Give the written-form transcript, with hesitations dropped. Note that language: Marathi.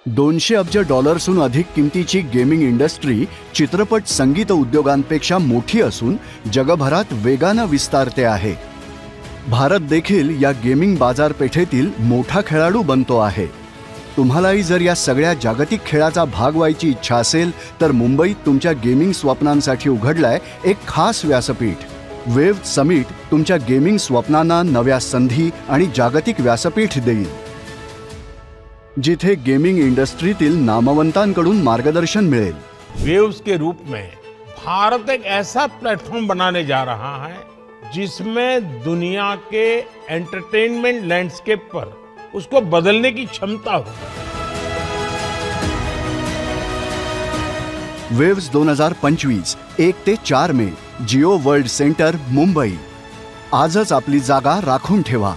200 अब्ज डॉलर्सहून अधिक किमतीची गेमिंग इंडस्ट्री चित्रपट संगीत उद्योगांपेक्षा मोठी असून जगभरात वेगाने विस्तारते आहे। भारत देखील या गेमिंग बाजारपेठेतील मोठा खेळाडू बनतो आहे। तुम्हालाही जर या सगळ्या जागतिक खेळाचा भाग व्हायची इच्छा असेल तर मुंबईत तुमच्या गेमिंग स्वप्नांसाठी उघडलाय एक खास व्यासपीठ। वेव्ह समिट तुमच्या गेमिंग स्वप्नांना नव्या संधी आणि जागतिक व्यासपीठ देईल, जिथे गेमिंग इंडस्ट्रीतील नामवंतांकडून मार्गदर्शन मिळेल। वेव्स के रूप में भारत एक ऐसा प्लेटफॉर्म बनाने जा रहा है जिसमें दुनिया के एंटरटेनमेंट लैंडस्केप पर उसको बदलने की क्षमता हो। वेव्स 2025 1 ते 4 मे जिओ वर्ल्ड सेंटर मुंबई। आजच आपली जागा राखून ठेवा।